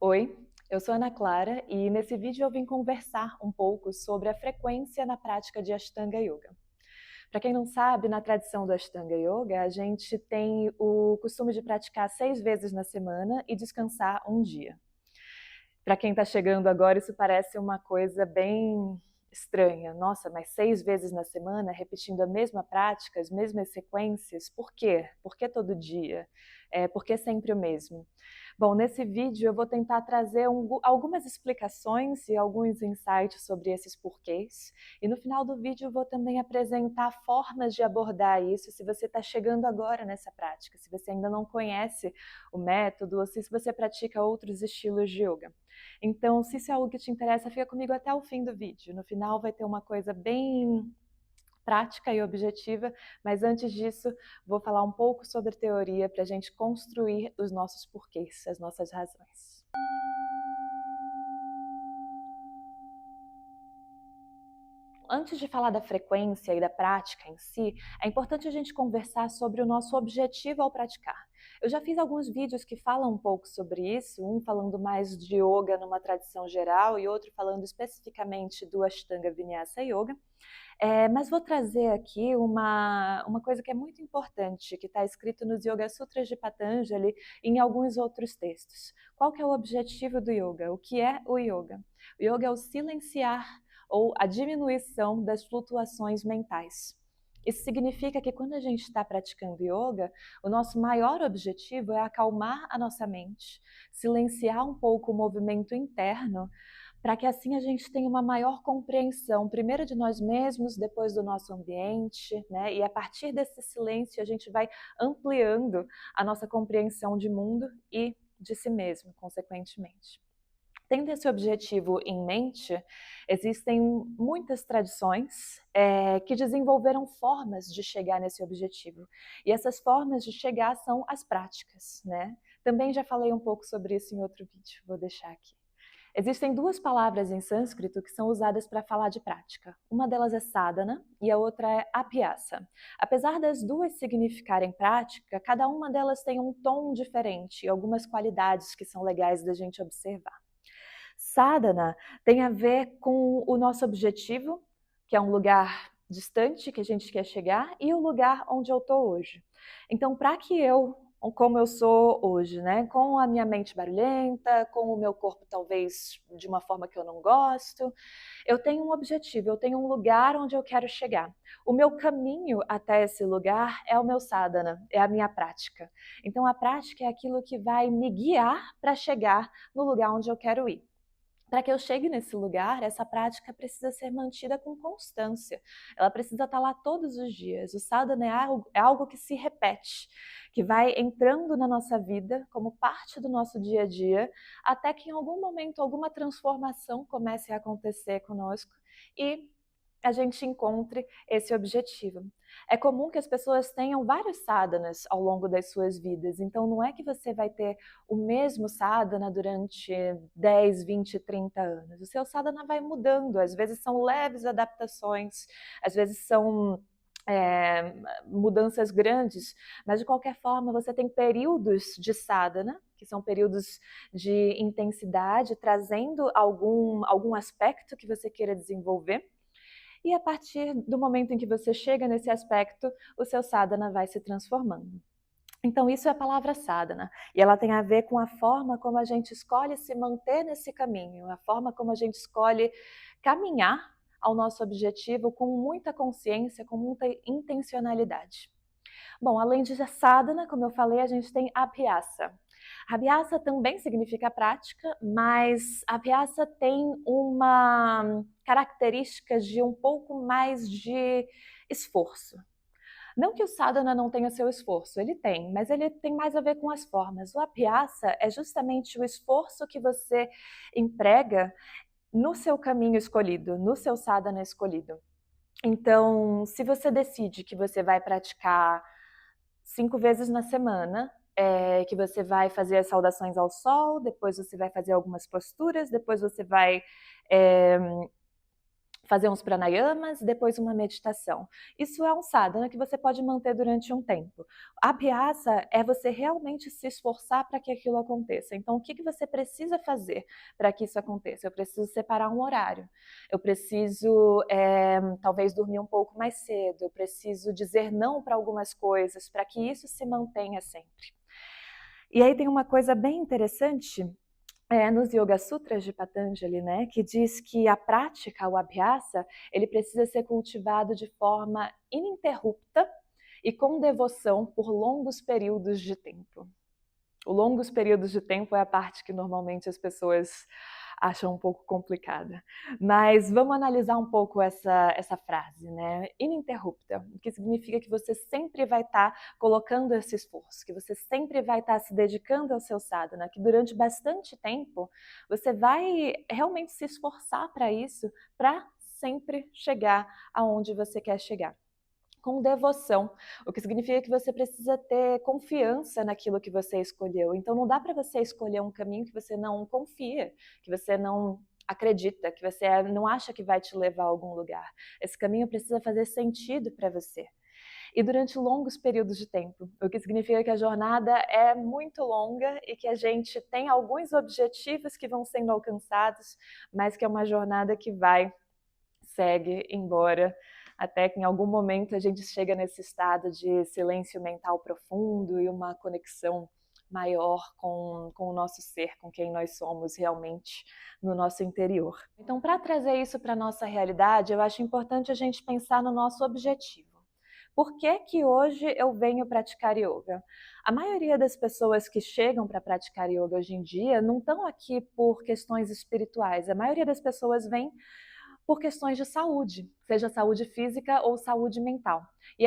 Oi, eu sou Ana Clara e nesse vídeo eu vim conversar um pouco sobre a frequência na prática de Ashtanga Yoga. Para quem não sabe, na tradição do Ashtanga Yoga, a gente tem o costume de praticar 6 vezes na semana e descansar um dia. Para quem está chegando agora, isso parece uma coisa bem estranha. Nossa, mas 6 vezes na semana, repetindo a mesma prática, as mesmas sequências, por quê? Por que todo dia? Por que sempre o mesmo? Bom, nesse vídeo eu vou tentar trazer algumas explicações e alguns insights sobre esses porquês. E no final do vídeo eu vou também apresentar formas de abordar isso se você está chegando agora nessa prática, se você ainda não conhece o método ou se você pratica outros estilos de yoga. Então, se isso é algo que te interessa, fica comigo até o fim do vídeo. No final vai ter uma coisa bem prática e objetiva, mas antes disso, vou falar um pouco sobre teoria para a gente construir os nossos porquês, as nossas razões. Antes de falar da frequência e da prática em si, é importante a gente conversar sobre o nosso objetivo ao praticar. Eu já fiz alguns vídeos que falam um pouco sobre isso, um falando mais de yoga numa tradição geral e outro falando especificamente do Ashtanga Vinyasa Yoga. Mas vou trazer aqui uma coisa que é muito importante, que está escrito nos Yoga Sutras de Patanjali e em alguns outros textos. Qual que é o objetivo do yoga? O que é o yoga? O yoga é o silenciar ou a diminuição das flutuações mentais. Isso significa que quando a gente está praticando yoga, o nosso maior objetivo é acalmar a nossa mente, silenciar um pouco o movimento interno, para que assim a gente tenha uma maior compreensão, primeiro de nós mesmos, depois do nosso ambiente, né? E a partir desse silêncio a gente vai ampliando a nossa compreensão de mundo e de si mesmo, consequentemente. Tendo esse objetivo em mente, existem muitas tradições que desenvolveram formas de chegar nesse objetivo. E essas formas de chegar são as práticas, né? Também já falei um pouco sobre isso em outro vídeo, vou deixar aqui. Existem duas palavras em sânscrito que são usadas para falar de prática. Uma delas é sadhana e a outra é abhyasa. Apesar das duas significarem prática, cada uma delas tem um tom diferente e algumas qualidades que são legais da gente observar. Sadhana tem a ver com o nosso objetivo, que é um lugar distante que a gente quer chegar, e o lugar onde eu estou hoje. Então, para que eu, como eu sou hoje, né, com a minha mente barulhenta, com o meu corpo talvez de uma forma que eu não gosto, eu tenho um objetivo, eu tenho um lugar onde eu quero chegar. O meu caminho até esse lugar é o meu sadhana, é a minha prática. Então, a prática é aquilo que vai me guiar para chegar no lugar onde eu quero ir. Para que eu chegue nesse lugar, essa prática precisa ser mantida com constância. Ela precisa estar lá todos os dias. O sadhana é algo que se repete, que vai entrando na nossa vida como parte do nosso dia a dia, até que em algum momento alguma transformação comece a acontecer conosco e a gente encontre esse objetivo. É comum que as pessoas tenham vários sadhanas ao longo das suas vidas, então não é que você vai ter o mesmo sadhana durante 10, 20, 30 anos. O seu sadhana vai mudando, às vezes são leves adaptações, às vezes são mudanças grandes, mas de qualquer forma você tem períodos de sadhana, que são períodos de intensidade, trazendo algum aspecto que você queira desenvolver. E a partir do momento em que você chega nesse aspecto, o seu sadhana vai se transformando. Então, isso é a palavra sadhana, e ela tem a ver com a forma como a gente escolhe se manter nesse caminho, a forma como a gente escolhe caminhar ao nosso objetivo com muita consciência, com muita intencionalidade. Bom, além de sadhana, como eu falei, a gente tem abhyasa. Abhyasa também significa prática, mas abhyasa tem uma característica de um pouco mais de esforço. Não que o sadhana não tenha seu esforço, ele tem, mas ele tem mais a ver com as formas. O abhyasa é justamente o esforço que você emprega no seu caminho escolhido, no seu sadhana escolhido. Então, se você decide que você vai praticar 5 vezes na semana, que você vai fazer as saudações ao sol, depois você vai fazer algumas posturas, depois você vai fazer uns pranayamas, depois uma meditação. Isso é um sadhana que você pode manter durante um tempo. Abhyasa é você realmente se esforçar para que aquilo aconteça. Então, o que você precisa fazer para que isso aconteça? Eu preciso separar um horário. Eu preciso, talvez, dormir um pouco mais cedo. Eu preciso dizer não para algumas coisas, para que isso se mantenha sempre. E aí tem uma coisa bem interessante nos Yoga Sutras de Patanjali, né, que diz que a prática, o abhyasa, ele precisa ser cultivado de forma ininterrupta e com devoção por longos períodos de tempo. Os longos períodos de tempo é a parte que normalmente as pessoas acham um pouco complicada. Mas vamos analisar um pouco essa frase, né? Ininterrupta, o que significa que você sempre vai estar colocando esse esforço, que você sempre vai estar se dedicando ao seu sadhana, que durante bastante tempo você vai realmente se esforçar para isso, para sempre chegar aonde você quer chegar. Com devoção, o que significa que você precisa ter confiança naquilo que você escolheu. Então não dá para você escolher um caminho que você não confia, que você não acredita, que você não acha que vai te levar a algum lugar. Esse caminho precisa fazer sentido para você. E durante longos períodos de tempo, o que significa que a jornada é muito longa e que a gente tem alguns objetivos que vão sendo alcançados, mas que é uma jornada que segue embora, até que em algum momento a gente chega nesse estado de silêncio mental profundo e uma conexão maior com o nosso ser, com quem nós somos realmente no nosso interior. Então, para trazer isso para a nossa realidade, eu acho importante a gente pensar no nosso objetivo. Por que que hoje eu venho praticar yoga? A maioria das pessoas que chegam para praticar yoga hoje em dia não estão aqui por questões espirituais. A maioria das pessoas vem por questões de saúde, seja saúde física ou saúde mental. E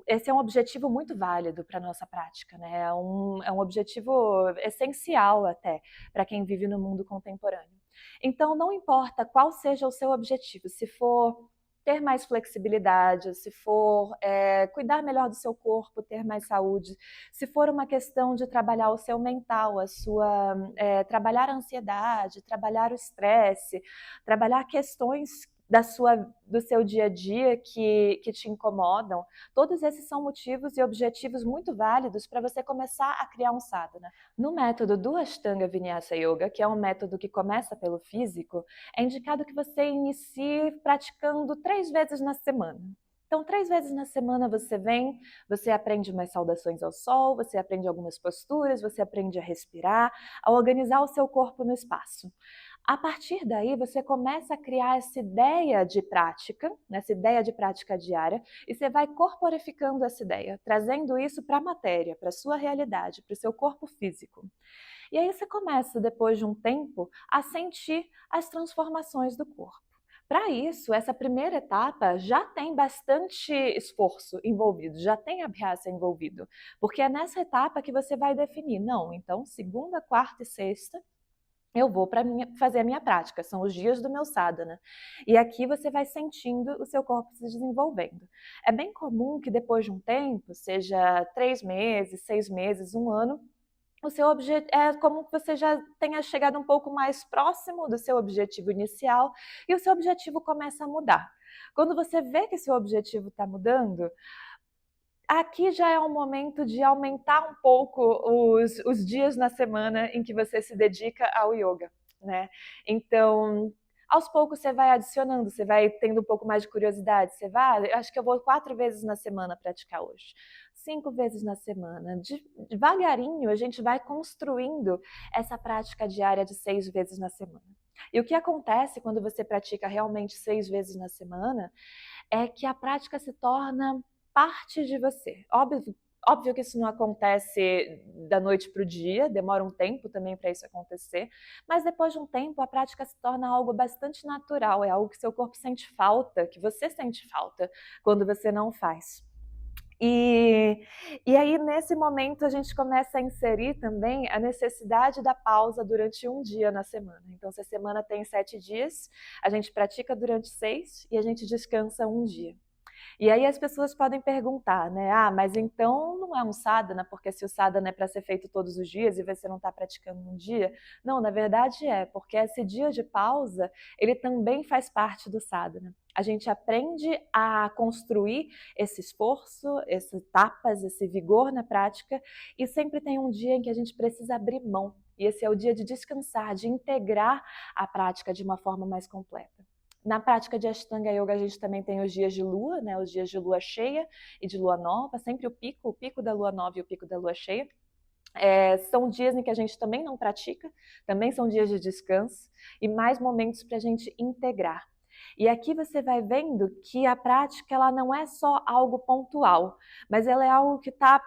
esse é um objetivo muito válido para a nossa prática, né? É um objetivo essencial até para quem vive no mundo contemporâneo. Então, não importa qual seja o seu objetivo, se for ter mais flexibilidade, se for cuidar melhor do seu corpo, ter mais saúde, se for uma questão de trabalhar o seu mental, trabalhar a ansiedade, trabalhar o estresse, trabalhar questões do seu dia a dia que te incomodam, todos esses são motivos e objetivos muito válidos para você começar a criar um sadhana. No método do Ashtanga Vinyasa Yoga, que é um método que começa pelo físico, é indicado que você inicie praticando 3 vezes na semana. Então, 3 vezes na semana você vem, você aprende umas saudações ao sol, você aprende algumas posturas, você aprende a respirar, a organizar o seu corpo no espaço. A partir daí, você começa a criar essa ideia de prática, essa ideia de prática diária, e você vai corporificando essa ideia, trazendo isso para a matéria, para a sua realidade, para o seu corpo físico. E aí você começa, depois de um tempo, a sentir as transformações do corpo. Para isso, essa primeira etapa já tem bastante esforço envolvido, já tem abhyasa envolvido, porque é nessa etapa que você vai definir, não, então segunda, quarta e sexta, eu vou fazer a minha prática, são os dias do meu sadhana. E aqui você vai sentindo o seu corpo se desenvolvendo. É bem comum que depois de um tempo, seja 3 meses, 6 meses, 1 ano, o seu é como que você já tenha chegado um pouco mais próximo do seu objetivo inicial e o seu objetivo começa a mudar. Quando você vê que seu objetivo está mudando, aqui já é um momento de aumentar um pouco os dias na semana em que você se dedica ao yoga, né? Então, aos poucos você vai adicionando, você vai tendo um pouco mais de curiosidade, você vai, acho que eu vou 4 vezes na semana praticar hoje, 5 vezes na semana. Devagarinho a gente vai construindo essa prática diária de 6 vezes na semana. E o que acontece quando você pratica realmente 6 vezes na semana é que a prática se torna parte de você. Óbvio que isso não acontece da noite para o dia, demora um tempo também para isso acontecer, mas depois de um tempo a prática se torna algo bastante natural, é algo que seu corpo sente falta, que você sente falta quando você não faz. E aí, nesse momento, a gente começa a inserir também a necessidade da pausa durante um dia na semana. Então, se a semana tem 7 dias, a gente pratica durante 6 e a gente descansa um dia. E aí as pessoas podem perguntar, né? Ah, mas então não é um sadhana, porque se o sadhana é para ser feito todos os dias e você não está praticando um dia. Não, na verdade é, porque esse dia de pausa, ele também faz parte do sadhana. A gente aprende a construir esse esforço, essas etapas, esse vigor na prática, e sempre tem um dia em que a gente precisa abrir mão. E esse é o dia de descansar, de integrar a prática de uma forma mais completa. Na prática de Ashtanga Yoga, a gente também tem os dias de lua, né? Os dias de lua cheia e de lua nova, sempre o pico da lua nova e o pico da lua cheia. São dias em que a gente também não pratica, também são dias de descanso e mais momentos para a gente integrar. E aqui você vai vendo que a prática ela não é só algo pontual, mas ela é algo que está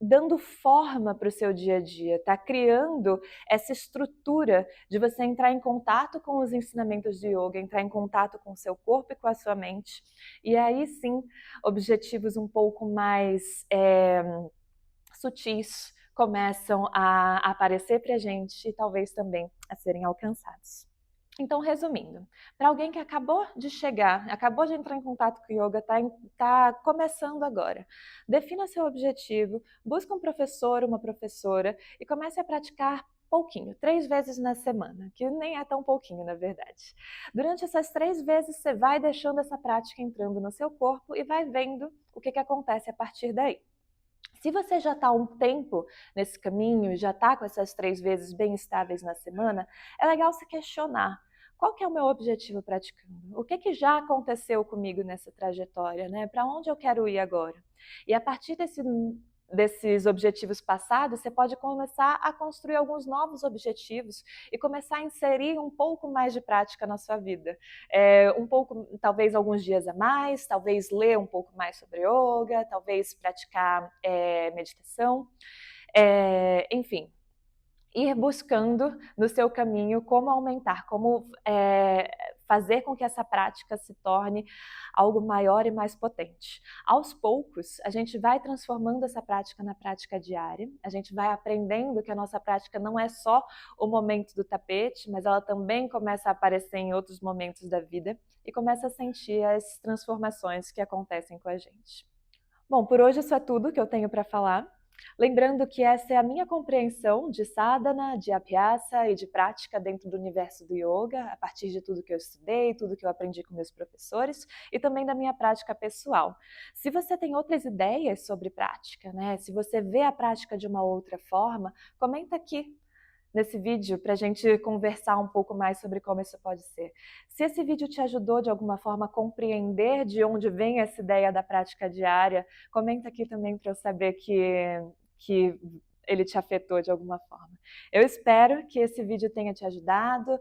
dando forma para o seu dia a dia, está criando essa estrutura de você entrar em contato com os ensinamentos de yoga, entrar em contato com o seu corpo e com a sua mente. E aí sim, objetivos um pouco mais sutis começam a aparecer para a gente e talvez também a serem alcançados. Então, resumindo, para alguém que acabou de chegar, acabou de entrar em contato com o yoga, está começando agora, defina seu objetivo, busca um professor, uma professora e comece a praticar pouquinho, 3 vezes na semana, que nem é tão pouquinho, na verdade. Durante essas 3 vezes, você vai deixando essa prática entrando no seu corpo e vai vendo o que acontece a partir daí. Se você já está há um tempo nesse caminho, já está com essas 3 vezes bem estáveis na semana, é legal se questionar. Qual que é o meu objetivo praticando? O que já aconteceu comigo nessa trajetória, né? Para onde eu quero ir agora? E a partir desses objetivos passados, você pode começar a construir alguns novos objetivos e começar a inserir um pouco mais de prática na sua vida. Um pouco, talvez alguns dias a mais, talvez ler um pouco mais sobre yoga, talvez praticar meditação, enfim, ir buscando no seu caminho como aumentar, como fazer com que essa prática se torne algo maior e mais potente. Aos poucos, a gente vai transformando essa prática na prática diária, a gente vai aprendendo que a nossa prática não é só o momento do tapete, mas ela também começa a aparecer em outros momentos da vida e começa a sentir as transformações que acontecem com a gente. Bom, por hoje isso é tudo que eu tenho para falar. Lembrando que essa é a minha compreensão de sadhana, de abhyasa e de prática dentro do universo do yoga, a partir de tudo que eu estudei, tudo que eu aprendi com meus professores e também da minha prática pessoal. Se você tem outras ideias sobre prática, né? Se você vê a prática de uma outra forma, comenta aqui nesse vídeo para a gente conversar um pouco mais sobre como isso pode ser. Se esse vídeo te ajudou de alguma forma a compreender de onde vem essa ideia da prática diária, comenta aqui também para eu saber que ele te afetou de alguma forma. Eu espero que esse vídeo tenha te ajudado,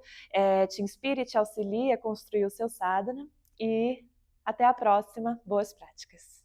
te inspire e te auxilie a construir o seu sadhana e até a próxima. Boas práticas!